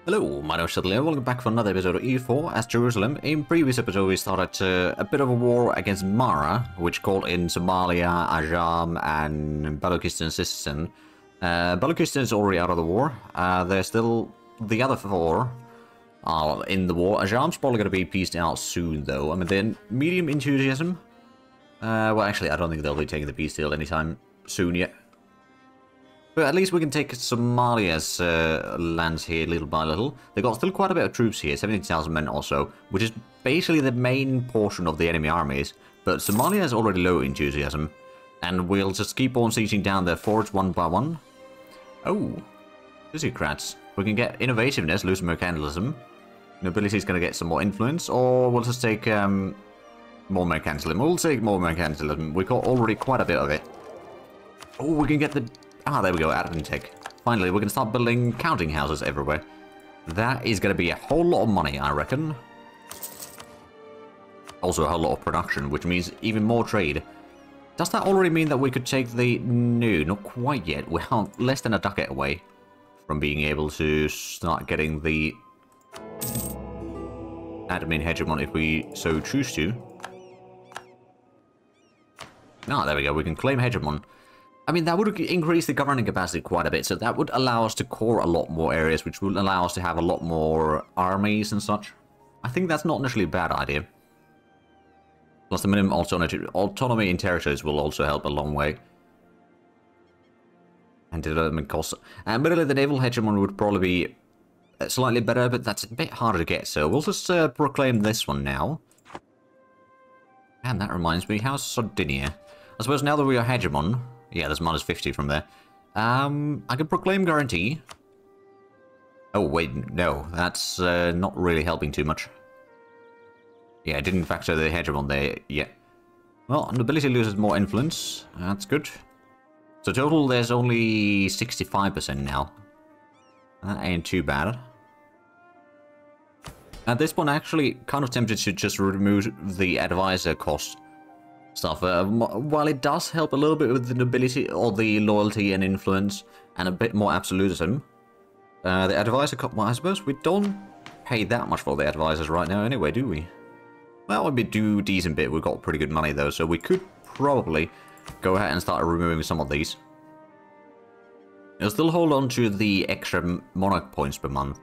Hello, my name is Shadley and welcome back for another episode of EU4 as Jerusalem. In previous episode we started a bit of a war against Mara, which called in Somalia, Ajam and Balochistan Sistan. Balochistan is already out of the war. There's still the other four are in the war. Ajam's probably going to be pieced out soon though. I mean, they're medium enthusiasm. Well, actually, I don't think they'll be taking the peace deal anytime soon yet. But at least we can take Somalia's lands here little by little. They've got still quite a bit of troops here, 17,000 men or so, which is basically the main portion of the enemy armies. But Somalia has already low enthusiasm, and we'll just keep on sieging down their forts one by one. Oh, physiocrats. We can get innovativeness, lose mercantilism. Nobility is going to get some more influence, or we'll just take more mercantilism. We'll take more mercantilism. We've got already quite a bit of it. Oh, we can get the... Ah, there we go, admin tech. Finally, we can start building counting houses everywhere. That is going to be a whole lot of money, I reckon. Also a whole lot of production, which means even more trade. Does that already mean that we could take the... No, not quite yet. We're less than a ducat away from being able to start getting the admin hegemon if we so choose to. Ah, there we go. We can claim hegemon. I mean, that would increase the governing capacity quite a bit, so that would allow us to core a lot more areas, which would allow us to have a lot more armies and such. I think that's not necessarily a bad idea. Plus, the minimum autonomy in territories will also help a long way. And development costs. And admittedly, the naval hegemon would probably be slightly better, but that's a bit harder to get, so we'll just proclaim this one now. And that reminds me, how's Sardinia? I suppose now that we are hegemon... Yeah, there's minus 50 from there. I can proclaim guarantee. Oh, wait, no. That's not really helping too much. Yeah, I didn't factor the hegemon there yet. Well, nobility loses more influence. That's good. So total, there's only 65% now. That ain't too bad. At this point, actually, kind of tempted to just remove the advisor cost stuff. While it does help a little bit with the nobility or the loyalty and influence and a bit more absolutism, the advisor, well, I suppose we don't pay that much for the advisors right now anyway, do we? Well, we do a decent bit. We've got pretty good money though, so we could probably go ahead and start removing some of these. It'll still hold on to the extra monarch points per month.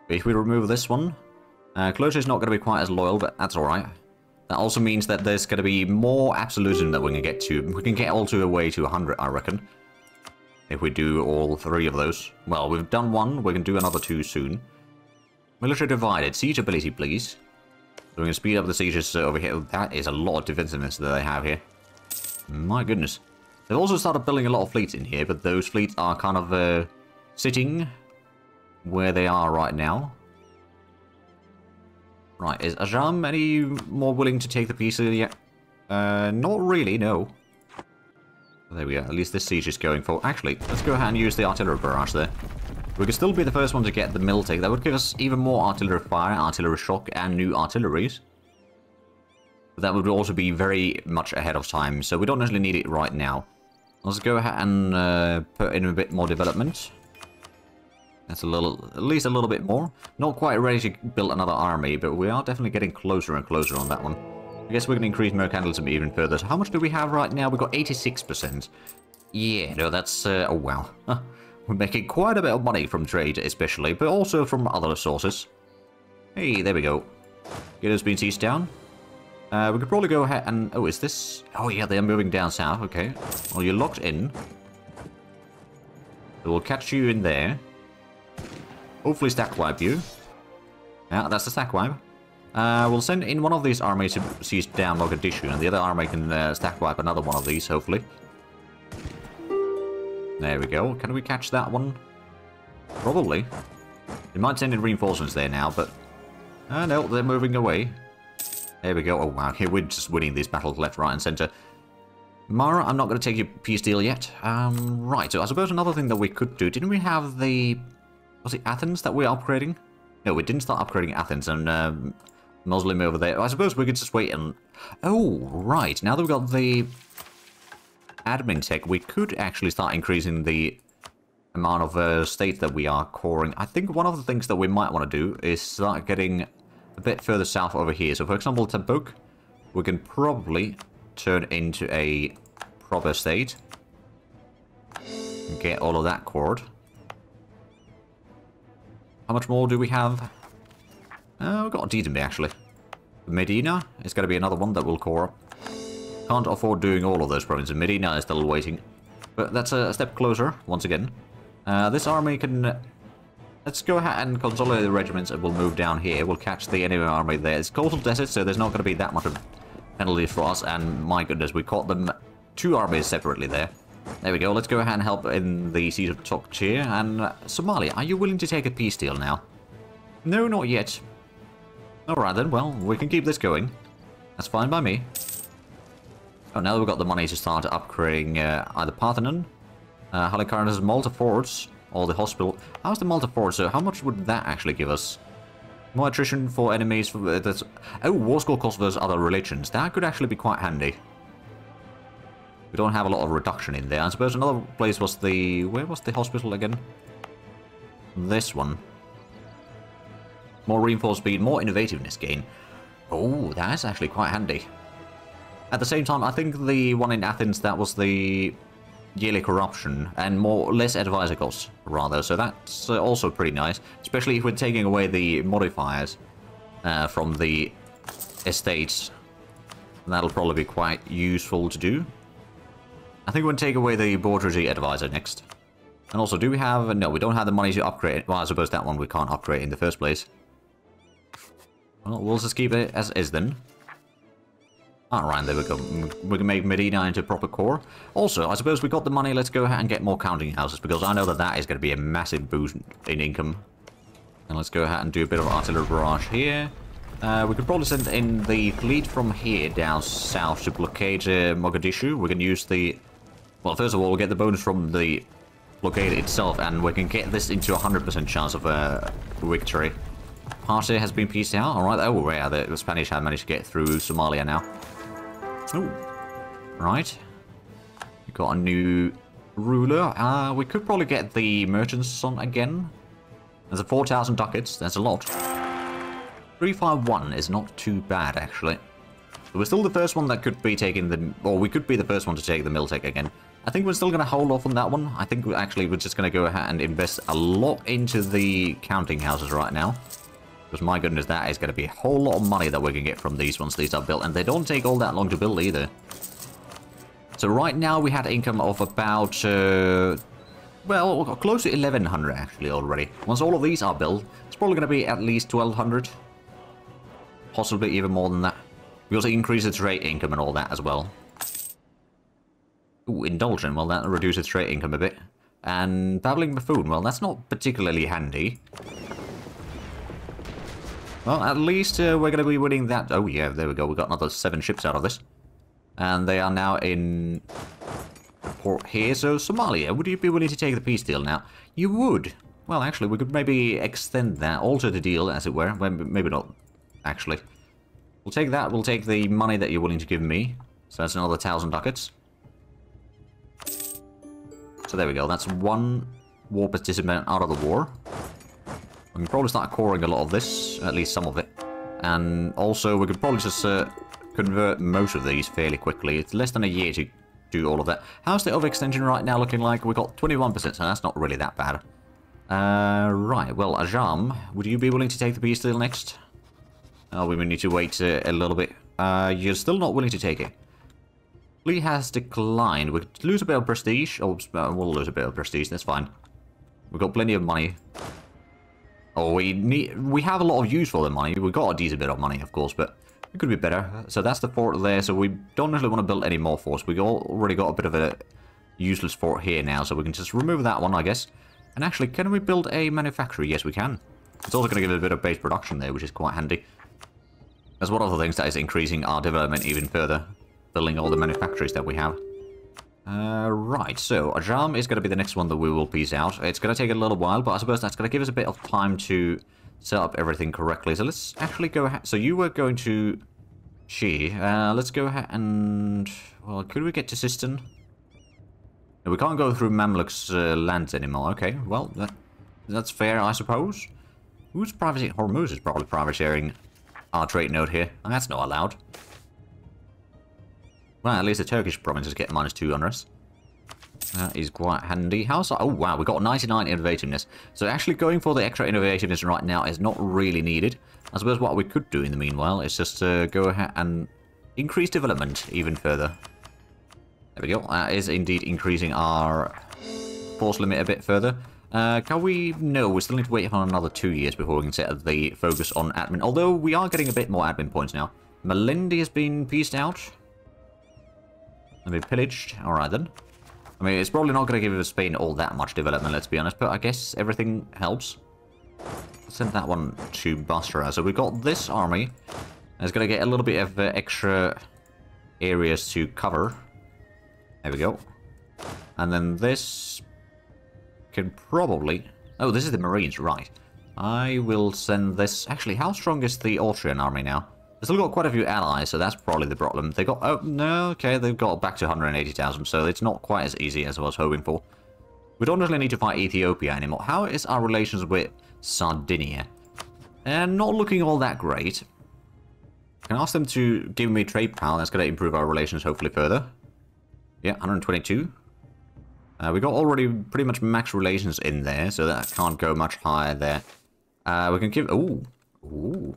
But if we remove this one, closure is not going to be quite as loyal, but that's alright. That also means that there's going to be more absolutism that we can get to. We can get all the way to 100, I reckon. If we do all three of those. Well, we've done one. We can do another two soon. Military divided. Siege ability, please. So we're going to speed up the sieges over here. That is a lot of defensiveness that they have here. My goodness. They've also started building a lot of fleets in here, but those fleets are kind of sitting where they are right now. Right, is Ajam any more willing to take the piece yet? Not really, no. There we go, at least this siege is going for... Actually, let's go ahead and use the artillery barrage there. We could still be the first one to get the mill take. That would give us even more artillery fire, artillery shock, and new artilleries. But that would also be very much ahead of time, so we don't necessarily need it right now. Let's go ahead and put in a bit more development. That's at least a little bit more. Not quite ready to build another army, but we are definitely getting closer and closer on that one. I guess we can increase mercantilism even further. So how much do we have right now? We've got 86%. Yeah, no, that's... oh, wow. We're making quite a bit of money from trade, especially, but also from other sources. Hey, there we go. Get those bean seeds down. We could probably go ahead and... Oh, is this... Oh, yeah, they're moving down south. Okay. Well, you're locked in. So we'll catch you in there. Hopefully stack wipe you. Yeah, that's the stack wipe. We'll send in one of these armies to siege down Mogadishu, and the other army can stack wipe another one of these, hopefully. There we go. Can we catch that one? Probably. They might send in reinforcements there now, but... no, they're moving away. There we go. Oh, wow. Here we're just winning these battles left, right, and center. Mara, I'm not going to take your peace deal yet. Right, so I suppose another thing that we could do... Didn't we have the... Was it Athens that we're upgrading? No, we didn't start upgrading Athens and Muslim over there. I suppose we could just wait and... Oh, right. Now that we've got the admin tech, we could actually start increasing the amount of state that we are coring. I think one of the things that we might want to do is start getting a bit further south over here. So for example, Tabuk, we can probably turn into a proper state. And get all of that cored. How much more do we have? We've got a decent bit actually. Medina is going to be another one that we'll core up. Can't afford doing all of those provinces. Medina is still waiting. But that's a step closer, once again. This army can... let's go ahead and consolidate the regiments and we'll move down here. We'll catch the enemy army there. It's coastal desert, so there's not going to be that much of penalty for us. And my goodness, we caught them 2 armies separately there. There we go. Let's go ahead and help in the siege of Tokchir. And Somalia, are you willing to take a peace deal now? No, not yet. Alright then, well, we can keep this going. That's fine by me. Oh, now that we've got the money to start upgrading either Parthenon, Halikarnas, Malta Forts, or the hospital. How's the Malta Fort? So how much would that actually give us? More attrition for enemies. That's... oh, war score cost versus other religions. That could actually be quite handy. We don't have a lot of reduction in there. I suppose another place was the... where was the hospital again? This one. More reinforced speed, more innovativeness gain. Oh, that's actually quite handy. At the same time, I think the one in Athens, that was the yearly corruption and less advisor costs, rather. So that's also pretty nice, especially if we're taking away the modifiers from the estates. That'll probably be quite useful to do. I think we'll take away the bourgeoisie advisor next. And also, do we have... no, we don't have the money to upgrade. Well, I suppose that one we can't upgrade in the first place. Well, we'll just keep it as is then. Alright, there we go. We can make Medina into proper core. Also, I suppose we got the money, let's go ahead and get more counting houses, because I know that that is going to be a massive boost in income. And let's go ahead and do a bit of artillery barrage here. We could probably send in the fleet from here down south to blockade Mogadishu. We can use the... well, first of all, we'll get the bonus from the blockade itself, and we can get this into 100% chance of victory. Party has been pieced out. Alright, oh yeah, the Spanish have managed to get through Somalia now. Ooh. Right. We've got a new ruler. We could probably get the merchants on again. There's a 4,000 ducats. That's a lot. 351 is not too bad, actually. But we're still the first one that could be taking the... or we could be the first one to take the Miltech again. I think we're still going to hold off on that one. I think we're just going to go ahead and invest a lot into the counting houses right now. Because my goodness, that is going to be a whole lot of money that we can get from these once these are built. And they don't take all that long to build either. So right now we had income of about... well, close to 1,100 actually already. Once all of these are built, it's probably going to be at least 1,200. Possibly even more than that. We also increase the trade income and all that as well. Ooh, indulgent. Well, that reduces trade income a bit. And babbling buffoon. Well, that's not particularly handy. Well, at least we're going to be winning that. Oh, yeah, there we go. We got another 7 ships out of this. And they are now in port here. So, Somalia, would you be willing to take the peace deal now? You would. Well, actually, we could maybe extend that, alter the deal, as it were. Well, maybe not, actually. We'll take that. We'll take the money that you're willing to give me. So that's another 1,000 ducats. So there we go. That's 1 war participant out of the war. We can probably start coring a lot of this, at least some of it. And also, we could probably just convert most of these fairly quickly. It's less than a year to do all of that. How's the overextension right now looking like? We've got 21%, so that's not really that bad. Right, well, Ajam, would you be willing to take the peace deal next? Oh, we may need to wait a little bit. You're still not willing to take it. Fleet has declined. We could lose a bit of prestige. Oh, we'll lose a bit of prestige, that's fine. We've got plenty of money. Oh, we have a lot of use for the money. We've got a decent bit of money, of course, but it could be better. So that's the fort there, so we don't really want to build any more forts. We already got a bit of a useless fort here now, so we can just remove that one, I guess. And actually, can we build a manufactory? Yes, we can. It's also going to give us a bit of base production there, which is quite handy. That's one of the things that is increasing our development even further. Building all the manufactories that we have. Right, so Ajam is going to be the next one that we will piece out. It's going to take a little while, but I suppose that's going to give us a bit of time to set up everything correctly. So let's actually go ahead. So you were going to Chi. Let's go ahead and... well, could we get to Sistan? We can't go through Mamluk's lands anymore. Okay, well, that's fair, I suppose. Who's privateering? Hormuz is probably privateering our trade node here. And that's not allowed. Well, at least the Turkish provinces get -2 on us. That is quite handy. How's that? Oh, wow, we got 99 innovativeness. So actually going for the extra innovativeness right now is not really needed. I suppose what we could do in the meanwhile is just go ahead and increase development even further. There we go. That is indeed increasing our force limit a bit further. Can we? No, we still need to wait for another 2 years before we can set the focus on admin. Although we are getting a bit more admin points now. Malindi has been pieced out. And been pillaged. Alright then. I mean, it's probably not going to give Spain all that much development, let's be honest, but I guess everything helps. Let's send that one to Basra. So we've got this army. It's going to get a little bit of extra areas to cover. There we go. And then this can probably... Oh, this is the Marines, right. I will send this... Actually, how strong is the Austrian army now? They've still got quite a few allies, so that's probably the problem. They got... Oh, no, okay, they've got back to 180,000, so it's not quite as easy as I was hoping for. We don't really need to fight Ethiopia anymore. How is our relations with Sardinia? And not looking all that great. I can ask them to give me trade power. That's going to improve our relations hopefully further. Yeah, 122. We got already pretty much max relations in there, so that can't go much higher there. We can give... Ooh. Ooh.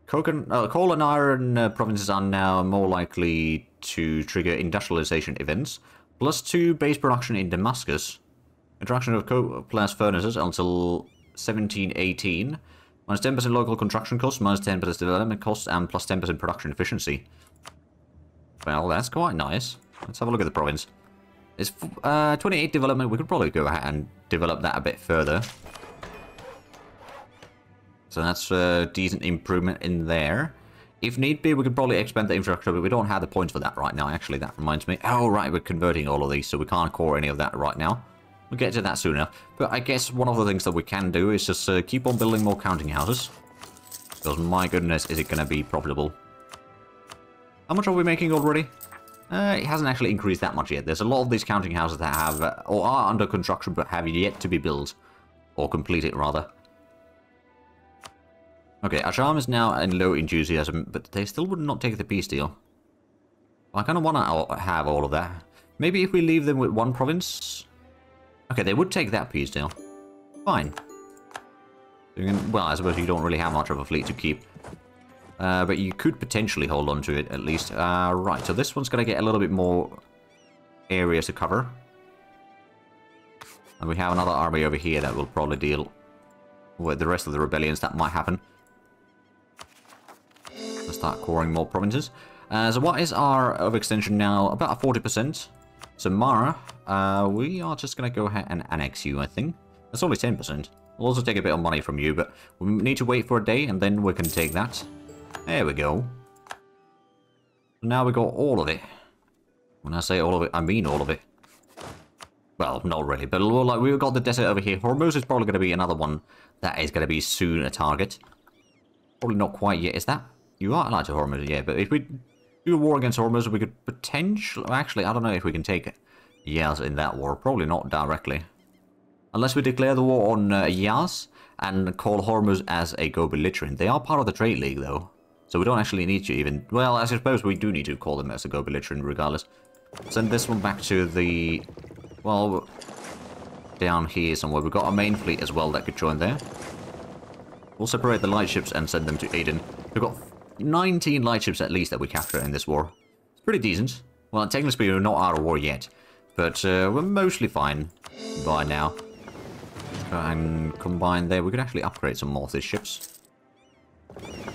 Coal and iron provinces are now more likely to trigger industrialization events. +2 base production in Damascus. Introduction of coal blast furnaces until 1718. -10% local construction costs, -10% development costs, and +10% production efficiency. Well, that's quite nice. Let's have a look at the province. It's 28 development. We could probably go ahead and develop that a bit further. So that's a decent improvement in there. If need be, we could probably expand the infrastructure, but we don't have the points for that right now. Actually, that reminds me. Oh, right, we're converting all of these, so we can't core any of that right now. We'll get to that sooner. But I guess one of the things that we can do is just keep on building more counting houses. Because my goodness, is it going to be profitable. How much are we making already? It hasn't actually increased that much yet. There's a lot of these counting houses that have, or are under construction, but have yet to be built. Or completed, rather. Okay, Asham is now in low enthusiasm, but they still would not take the peace deal. I kind of want to have all of that. Maybe if we leave them with one province... Okay, they would take that peace deal. Fine. Well, I suppose you don't really have much of a fleet to keep. But you could potentially hold on to it, at least. Right, so this one's going to get a little bit more areas to cover. And we have another army over here that will probably deal with the rest of the rebellions that might happen. Let's start coring more provinces. So what is our overextension now? About 40%. So Mara, we are just going to go ahead and annex you, I think. That's only 10%. We'll also take a bit of money from you, but we need to wait for a day and then we can take that. There we go. Now we got all of it. When I say all of it, I mean all of it. Well, not really, but like we've got the desert over here. Hormuz is probably going to be another one that is going to be soon a target. Probably not quite yet. Is that? You are allied to Hormuz, yeah, but if we do a war against Hormuz, we could potentially... Actually, I don't know if we can take Yaz in that war. Probably not directly. Unless we declare the war on Yaz and call Hormuz as a go-belligerent. They are part of the trade league, though. So we don't actually need to even... Well, I suppose we do need to call them as a go-belligerent regardless. Send this one back to the... Well, down here somewhere. We've got a main fleet as well that could join there. We'll separate the lightships and send them to Aden. We've got 19 lightships at least that we capture in this war. It's pretty decent. Well, technically speaking, we're not out of war yet. But we're mostly fine by now. Try and combine there. We could actually upgrade some more of these ships.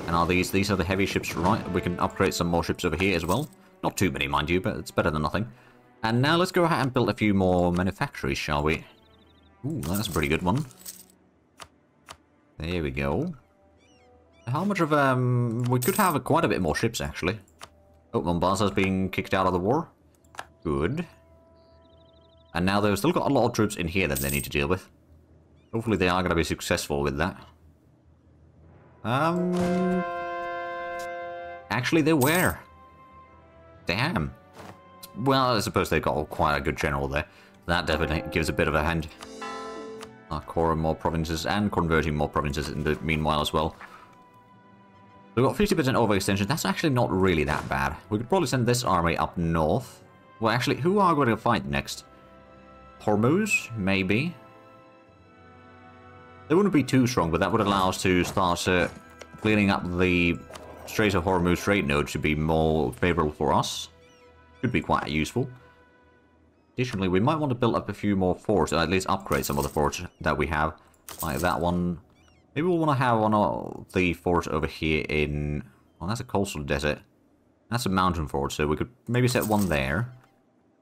And are these are the heavy ships, right? We can upgrade some more ships over here as well. Not too many, mind you, but it's better than nothing. And now let's go ahead and build a few more manufactories, shall we? Ooh, that's a pretty good one. There we go. How much of, we could have quite a bit more ships, actually. Oh, Mombasa's being kicked out of the war. Good. And now they've still got a lot of troops in here that they need to deal with. Hopefully they are going to be successful with that. Actually, they were. Damn. Well, I suppose they got quite a good general there. That definitely gives a bit of a hand. Coring more provinces and converting more provinces in the meanwhile as well. We've got 50% overextension. That's actually not really that bad. We could probably send this army up north. Well, actually, who are we going to fight next? Hormuz? Maybe. They wouldn't be too strong, but that would allow us to start cleaning up the Strait of Hormuz trade node to be more favorable for us. Could be quite useful. Additionally, we might want to build up a few more forts, or at least upgrade some of the forts that we have. Like that one. Maybe we'll want to have one of the forts over here in... Well, that's a coastal desert. That's a mountain fort, so we could maybe set one there.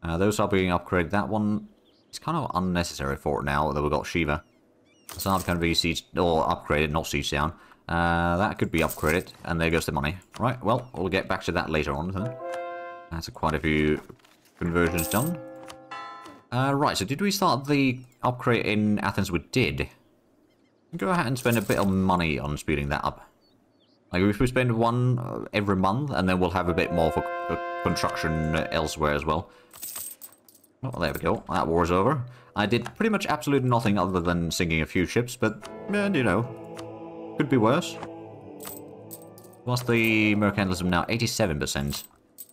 Those are being upgraded. That one is kind of unnecessary fort now that we've got Shiva. It's not going to be siege or upgraded, not siege down. That could be upgraded, and there goes the money. Right, well, we'll get back to that later on. Then. That's quite a few conversions done. Right, so did we start the upgrade in Athens? We did. Go ahead and spend a bit of money on speeding that up. Like, if we spend one every month, and then we'll have a bit more for construction elsewhere as well. Oh, there we go. That war's over. I did pretty much absolutely nothing other than sinking a few ships, but, you know, could be worse. What's the mercantilism now? 87%.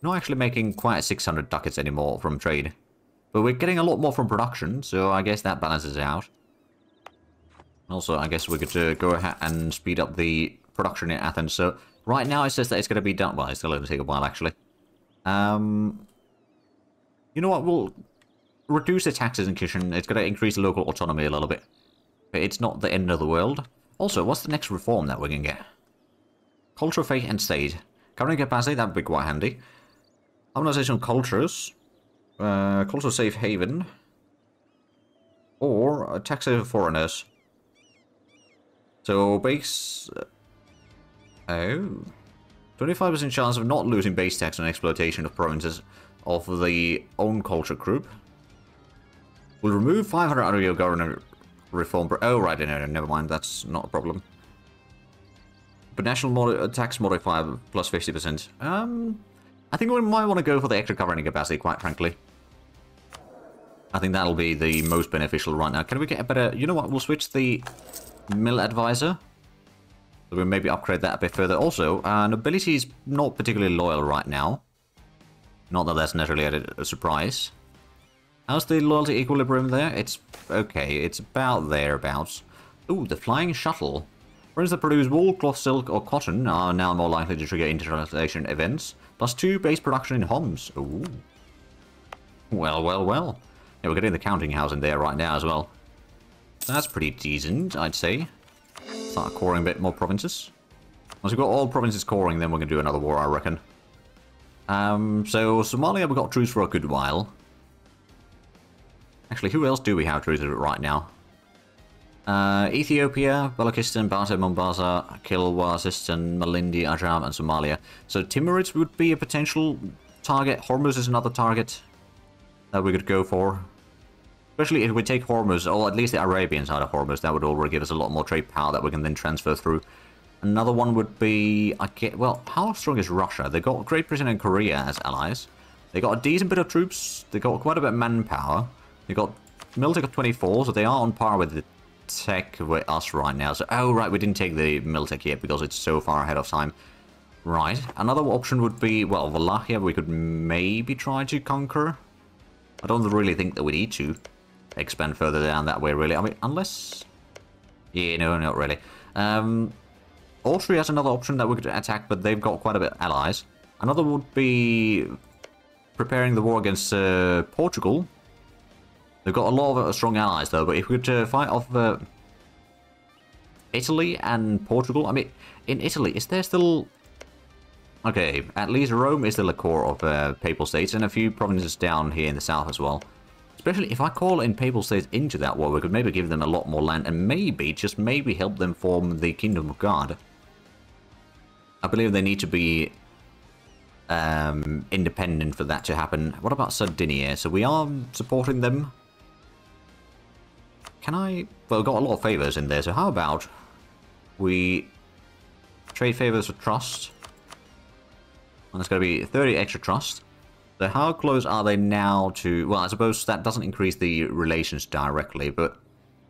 Not actually making quite 600 ducats anymore from trade. But we're getting a lot more from production, so I guess that balances out. Also, I guess we could go ahead and speed up the production in Athens. So, right now it says that it's going to be done... Well, it's still going to take a while, actually. You know what? We'll reduce the taxes in Kishan. It's going to increase local autonomy a little bit. But it's not the end of the world. Also, what's the next reform that we can get? Culture, faith, and state. Governing capacity, that would be quite handy. Harmonization of cultures. Cultural safe haven. Or taxation of foreigners. So, base... Oh... 25% chance of not losing base tax on exploitation of provinces of the own culture group. We'll remove 500 out of your governor reform... Oh, right, no, never mind, that's not a problem. But national tax modifier plus 50%. I think we might want to go for the extra governing capacity, quite frankly. I think that'll be the most beneficial right now. Can we get a better... You know what, we'll switch the mill advisor. So we'll maybe upgrade that a bit further. Also, nobility is not particularly loyal right now. Not that that's necessarily a surprise. How's the loyalty equilibrium there? It's okay. It's about thereabouts. Ooh, the flying shuttle. Runs that produce wool, cloth, silk, or cotton are now more likely to trigger internationalization events. +2 base production in Homs. Ooh. Well, well, well. Yeah, we're getting the counting house in there right now as well. That's pretty decent, I'd say. Start coring a bit more provinces. Once we've got all provinces coring, then we're going to do another war, I reckon. So Somalia, we've got truce for a good while. Actually, who else do we have truce with right now? Ethiopia, Balochistan, Bata, Mombasa, Kilwa, Sistan, Malindi, Ajam, and Somalia. So Timurids would be a potential target. Hormuz is another target that we could go for. Especially if we take Hormuz, or at least the Arabian side of Hormuz, that would already give us a lot more trade power that we can then transfer through. Another one would be... well, how strong is Russia? They got Great Britain and Korea as allies. They got a decent bit of troops. They got quite a bit of manpower. They got Miltech of 24, so they are on par with the tech with us right now. So, oh, right, we didn't take the Miltech yet because it's so far ahead of time. Right. Another option would be, well, Wallachia we could maybe try to conquer. I don't really think that we need to expand further down that way, really. I mean, unless... Yeah, no, not really. Austria has another option that we could attack, but they've got quite a bit of allies. Another would be preparing the war against Portugal. They've got a lot of strong allies, though, but if we could fight off Italy and Portugal... I mean, in Italy, is there still... Okay, at least Rome is still a core of Papal States, and a few provinces down here in the south as well. Especially if I call in Papal States into that war, we could maybe give them a lot more land, and maybe, just maybe, help them form the Kingdom of God. I believe they need to be independent for that to happen. What about Sardinia? So we are supporting them. Can I... Well, we've got a lot of favours in there, so how about we trade favours for trust? And it's going to be 30 extra trust. So how close are they now to... Well, I suppose that doesn't increase the relations directly, but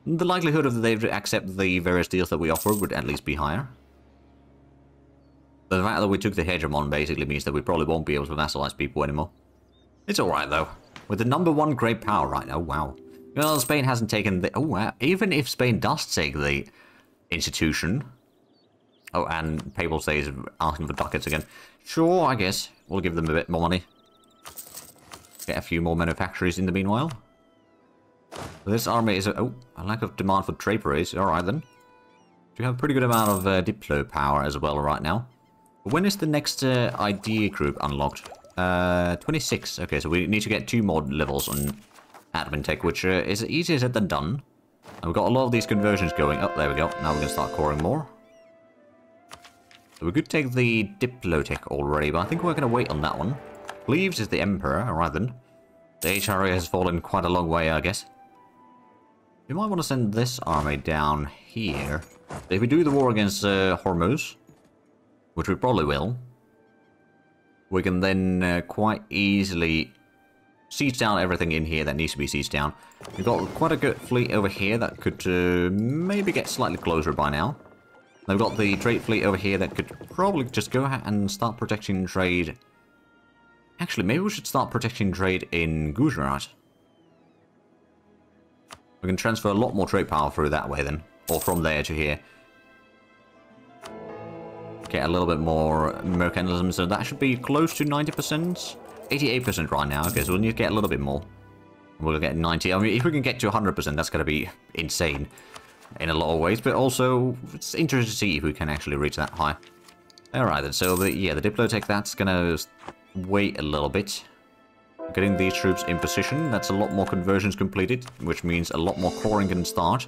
the likelihood of they accept the various deals that we offer would at least be higher. The fact that we took the hegemon basically means that we probably won't be able to vassalize people anymore. It's alright though. With the #1 great power right now, wow. Well, Spain hasn't taken the... Oh, wow. Even if Spain does take the institution... Oh, and Papal State is asking for ducats again. Sure, I guess. We'll give them a bit more money. Get a few more manufactories in the meanwhile. This army is... Oh, a lack of demand for draperies. Alright then. We have a pretty good amount of Diplo power as well right now. When is the next idea group unlocked? 26. Okay, so we need to get 2 more levels on admin tech, which is easier said than done. And we've got a lot of these conversions going. Oh, there we go. Now we're going to start coring more. So we could take the Diplotech already, but I think we're going to wait on that one. Cleves is the Emperor. Alright then. The HRA has fallen quite a long way, I guess. We might want to send this army down here. If we do the war against Hormuz, which we probably will, we can then quite easily siege down everything in here that needs to be sieged down. We've got quite a good fleet over here that could maybe get slightly closer by now. We've got the trade fleet over here that could probably just go ahead and start protecting trade. Actually, maybe we should start protecting trade in Gujarat. We can transfer a lot more trade power through that way then. Or from there to here. Get a little bit more mercantilism, so that should be close to 90%. 88% right now, okay, so we'll need to get a little bit more. We'll get 90. I mean, if we can get to 100%, that's going to be insane in a lot of ways, but also it's interesting to see if we can actually reach that high. Alright then, so the Diplotech, that's going to wait a little bit. Getting these troops in position, that's a lot more conversions completed, which means a lot more coring can start.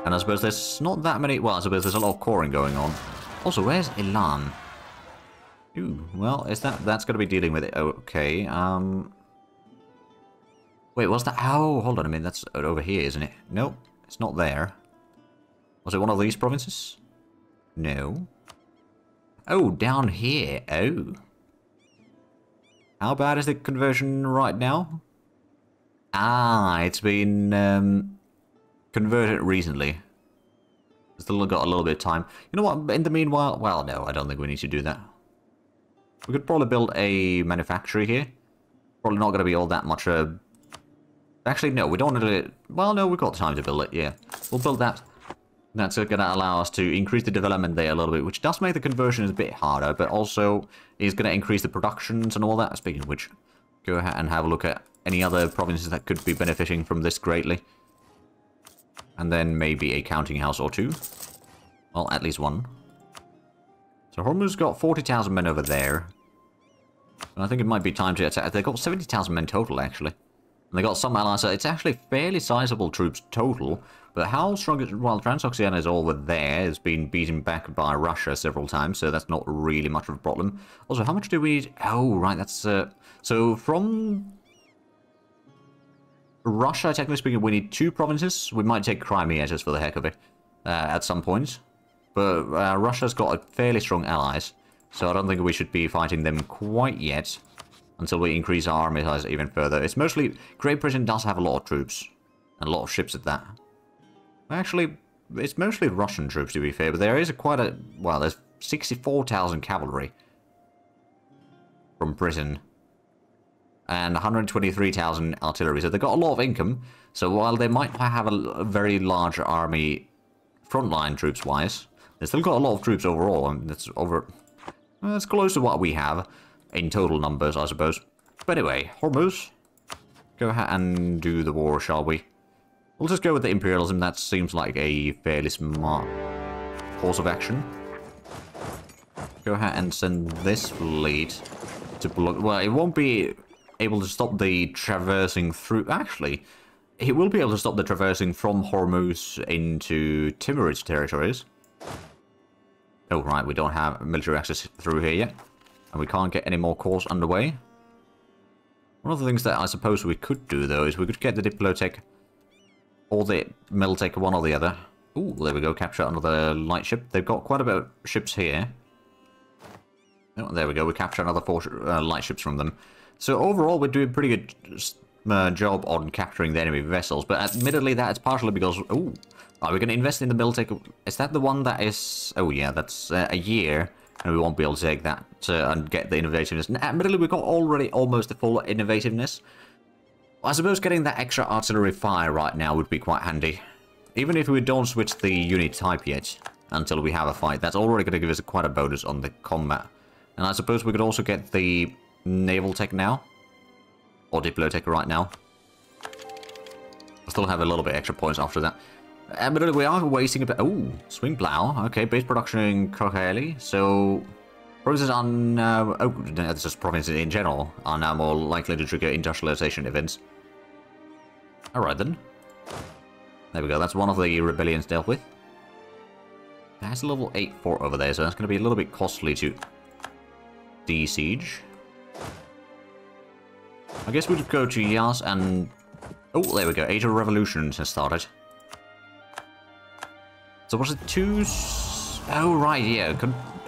And I suppose there's not that many... Well, I suppose there's a lot of coring going on. Also, where's Elan? Ooh, well, is that's going to be dealing with it. Okay, Wait, what's that? Oh, hold on a minute, that's over here, isn't it? Nope, it's not there. Was it one of these provinces? No. Oh, down here. Oh. How bad is the conversion right now? Ah, it's been converted recently. Still got a little bit of time. You know what, in the meanwhile... Well, no, I don't think we need to do that. We could probably build a manufactory here. Probably not going to be all that much... Actually, no, we don't want to do it... Well, no, we've got time to build it, yeah. We'll build that. That's going to allow us to increase the development there a little bit, which does make the conversion a bit harder, but also is going to increase the productions and all that. Speaking of which, go ahead and have a look at any other provinces that could be benefiting from this greatly. And then maybe a counting house or 2. Well, at least 1. So Hormuz got 40,000 men over there. And I think it might be time to attack. They've got 70,000 men total, actually. And they got some allies, so it's actually fairly sizable troops total. But how strong is... Well, Transoxiana is over there. It's been beaten back by Russia several times, so that's not really much of a problem. Also, how much do we... Oh, right, that's... So, from... Russia, technically speaking, we need 2 provinces. We might take Crimea just for the heck of it at some point. But Russia's got fairly strong allies, so I don't think we should be fighting them quite yet until we increase our army size even further. It's mostly... Great Britain does have a lot of troops, and a lot of ships at that. Actually, it's mostly Russian troops, to be fair, but there is quite a... Well, there's 64,000 cavalry from Britain. And 123,000 artillery, so they've got a lot of income. So while they might have a very large army frontline troops-wise, they've still got a lot of troops overall, and that's over... Well, it's close to what we have in total numbers, I suppose. But anyway, Hormuz, go ahead and do the war, shall we? We'll just go with the imperialism. That seems like a fairly smart course of action. Go ahead and send this fleet to block... Well, it won't be able to stop the traversing through... Actually, it will be able to stop the traversing from Hormuz into Timurid territories. Oh, right, we don't have military access through here yet. And we can't get any more cores underway. One of the things that I suppose we could do, though, is we could get the Diplotech or the Miltech, one or the other. Ooh, there we go, capture another light ship. They've got quite a bit of ships here. Oh, there we go, we capture another 4 light ships from them. So overall, we're doing a pretty good job on capturing the enemy vessels, but admittedly that's partially because... Oh, are we going to invest in the military? Is that the one that is... Oh yeah, that's a year, and we won't be able to take that and get the innovativeness. And admittedly, we got already almost the full innovativeness. I suppose getting that extra artillery fire right now would be quite handy. Even if we don't switch the unit type yet, until we have a fight, that's already going to give us quite a bonus on the combat. And I suppose we could also get the naval tech now. Or diplotech right now. I'll still have a little bit extra points after that. But we are wasting a bit... Oh, swing plow. Okay, base production in Crusade. So, provinces on... oh, that's just provinces in general are now more likely to trigger industrialization events. Alright then. There we go, that's one of the rebellions dealt with. That's a level 8 fort over there, so that's going to be a little bit costly to de-siege. I guess we could go to Yas and... Oh, there we go, Age of Revolutions has started. So was it 2... Oh, right, yeah.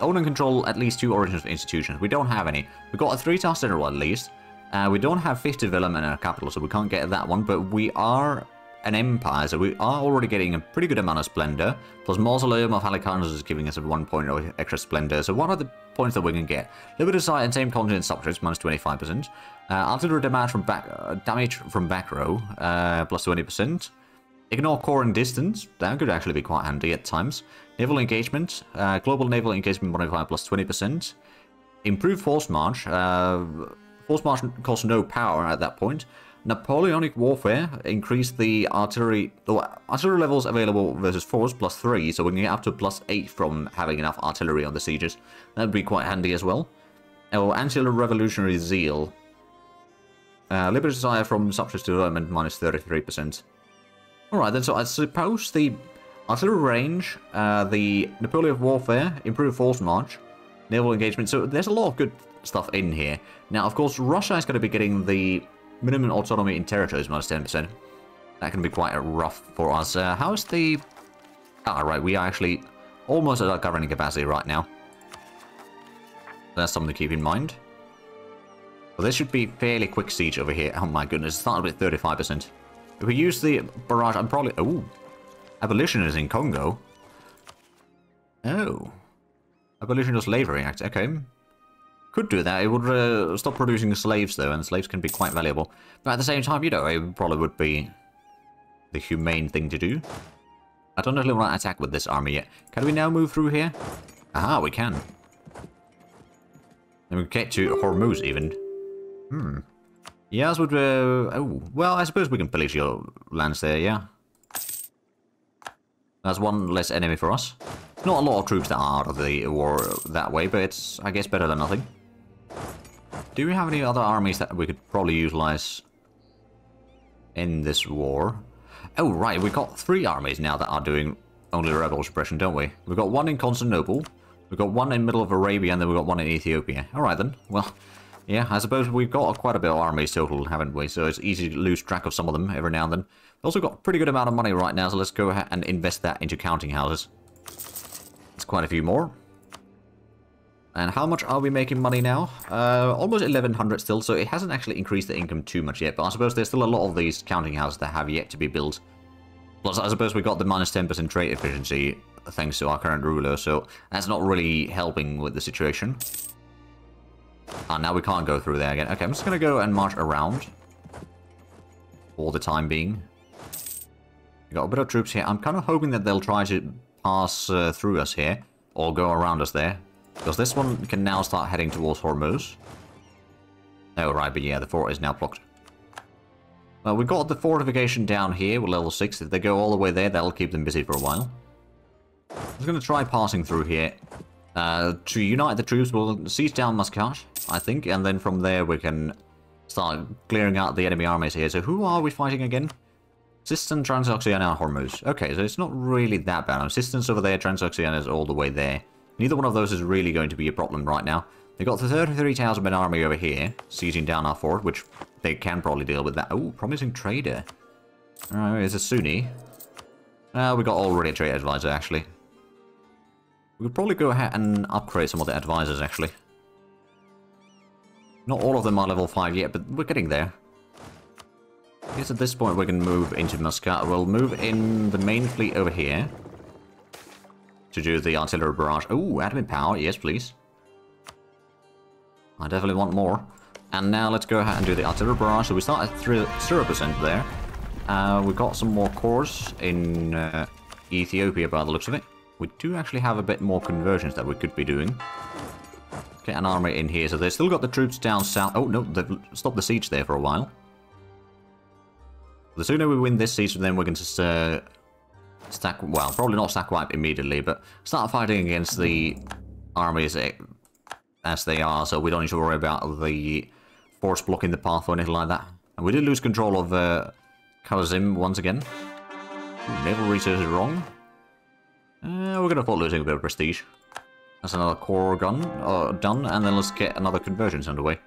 Own and control at least 2 origins of institutions. We don't have any. We got a 3-star general at least. We don't have 5th development in our capital, so we can't get that one, but we are an empire, so we are already getting a pretty good amount of splendor. Plus Mausoleum of Halicarnus is giving us a 1 point of extra splendor. So what are the points that we can get? Limited sight and same continent subjects, minus 25%. Artillery damage from back row, plus 20%. Ignore core and distance, that could actually be quite handy at times. Naval engagement, global naval engagement modifier plus 20%. Improved force march, force march costs no power at that point. Napoleonic warfare, increase the artillery levels available versus force plus 3, so we can get up to plus 8 from having enough artillery on the sieges. That would be quite handy as well. Oh, anti-revolutionary zeal. Liberty desire from subjects to development minus 33%. Alright then, so I suppose the artillery range, the Napoleonic warfare, improved force march, naval engagement, so there's a lot of good stuff in here. Now, of course, Russia is going to be getting the minimum autonomy in territories minus 10%. That can be quite rough for us. How's the... Ah, right, we are actually almost at our governing capacity right now. That's something to keep in mind. Well, this should be fairly quick siege over here. Oh my goodness, it started with 35%. If we use the barrage, I'm probably... Oh, abolition is in Congo. Oh. Abolition of Slavery Act, okay. Could do that. It would stop producing slaves, though, and slaves can be quite valuable. But at the same time, you know, it probably would be the humane thing to do. I don't really want to attack with this army yet. Can we now move through here? Aha, we can. And we get to Hormuz, even. Yes, would... oh, well, I suppose we can pillage your lands there, yeah. That's one less enemy for us. Not a lot of troops that are out of the war that way, but it's, I guess, better than nothing. Do we have any other armies that we could probably utilize in this war? Oh, right, we've got 3 armies now that are doing only rebel suppression, don't we? We've got one in Constantinople, we've got one in middle of Arabia, and then we've got one in Ethiopia. Alright then, well, yeah, I suppose we've got quite a bit of armies total, haven't we? So it's easy to lose track of some of them every now and then. We've also got a pretty good amount of money right now, so let's go ahead and invest that into counting houses. It's quite a few more. And how much are we making money now? Almost 1100 still, so it hasn't actually increased the income too much yet, but I suppose there's still a lot of these counting houses that have yet to be built. Plus, I suppose we got the minus 10% trade efficiency thanks to our current ruler, so that's not really helping with the situation. Ah, now we can't go through there again. Okay, I'm just going to go and march around for the time being. We got a bit of troops here. I'm kind of hoping that they'll try to pass through us here, or go around us there. Because this one can now start heading towards Hormuz. Oh, right, but yeah, the fort is now blocked. Well, we've got the fortification down here with level 6. If they go all the way there, that'll keep them busy for a while. I'm just going to try passing through here. To unite the troops, we'll siege down Muscat, I think, and then from there we can start clearing out the enemy armies here. So who are we fighting again? Sistan, Transoxiana, and Hormuz. Okay, so it's not really that bad. Sistan's over there, Transoxiana is all the way there. Neither one of those is really going to be a problem right now. They've got the 33,000 men army over here, sieging down our fort, which they can probably deal with that. Oh, promising trader. Alright, it's a Sunni. We got already a trade advisor, actually. We could probably go ahead and upgrade some of the advisors, actually. Not all of them are level 5 yet, but we're getting there. I guess at this point we can move into Muscat. We'll move in the main fleet over here to do the artillery barrage. Oh, admin power, yes please. I definitely want more. And now let's go ahead and do the artillery barrage. So we start at 0% there. We've got some more cores in Ethiopia by the looks of it. We do actually have a bit more conversions that we could be doing. Get an army in here. So they've still got the troops down south. Oh no, they've stopped the siege there for a while. The sooner we win this siege, then we can just stack, well, probably not stack wipe immediately, but start fighting against the armies as they are, so we don't need to worry about the force blocking the path or anything like that. And we did lose control of Kazim once again. Ooh, naval research is wrong. We're going to fall losing a bit of prestige. That's another core gun done, and then let's get another conversions underway.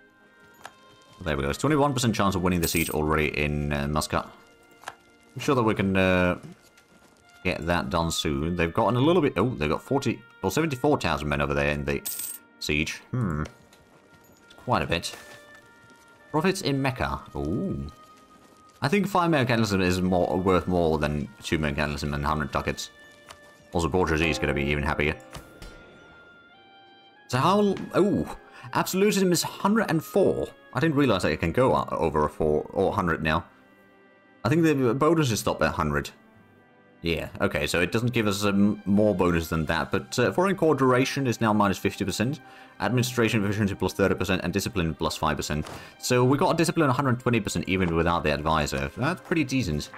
There we go. It's 21% chance of winning the siege already in Muscat. I'm sure that we can get that done soon. They've gotten a little bit... Oh, they've got 40 or 74,000 men over there in the siege. It's quite a bit. Profits in Mecca. Ooh. I think 5 mechanism is worth more than 2 mechanism and 100 ducats. Also, bourgeoisie is going to be even happier. So how... Oh, absolutism is 104. I didn't realize that it can go over a 4 or 100 now. I think the bonus is stopped at 100. Yeah, okay, so it doesn't give us more bonus than that, but foreign core duration is now minus 50%, administration efficiency plus 30%, and discipline plus 5%. So we got a discipline 120% even without the advisor. That's pretty decent.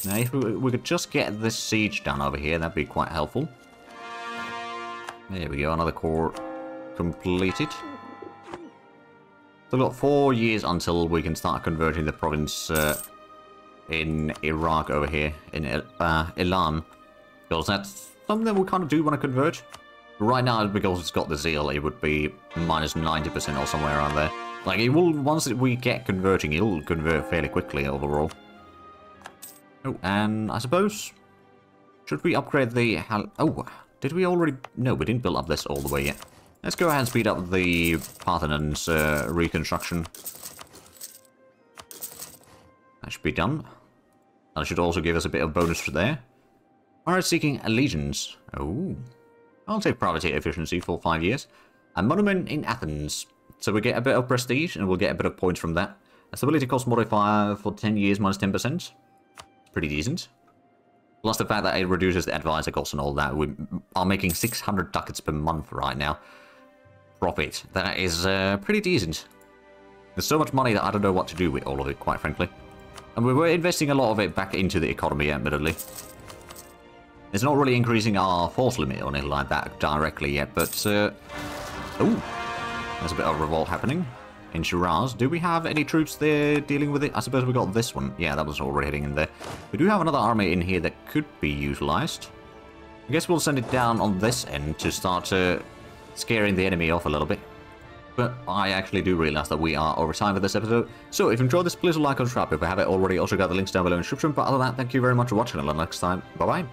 Now, if we could just get this siege done over here, that'd be quite helpful. There we go, another core completed. So we've got 4 years until we can start converting the province in Iraq over here, in Elam. Because that's something that we kind of do want to convert. But right now, because it's got the zeal, it would be minus 90% or somewhere around there. Like, it will, once we get converting, it'll convert fairly quickly overall. Oh, and I suppose, should we upgrade the... Oh, did we already... No, we didn't build up this all the way yet. Let's go ahead and speed up the Parthenon's reconstruction. That should be done. That should also give us a bit of bonus for there. Alright, seeking allegiance. Oh. I'll take privateer efficiency for 5 years. A monument in Athens. So we get a bit of prestige and we'll get a bit of points from that. A stability cost modifier for 10 years minus 10%. Pretty decent. Plus the fact that it reduces the advisor costs and all that. We are making 600 ducats per month right now. Profit. That is pretty decent. There's so much money that I don't know what to do with all of it, quite frankly. And we were investing a lot of it back into the economy, admittedly. It's not really increasing our force limit or anything like that directly yet, but... Oh! There's a bit of revolt happening in Shiraz. Do we have any troops there dealing with it? I suppose we got this one. Yeah, that was already heading in there. We do have another army in here that could be utilized. I guess we'll send it down on this end to start scaring the enemy off a little bit. But I actually do realize that we are over time for this episode. So if you enjoyed this, please like and subscribe if you haven't already. Also got the links down below in the description. But other than that, thank you very much for watching. Until next time, bye-bye.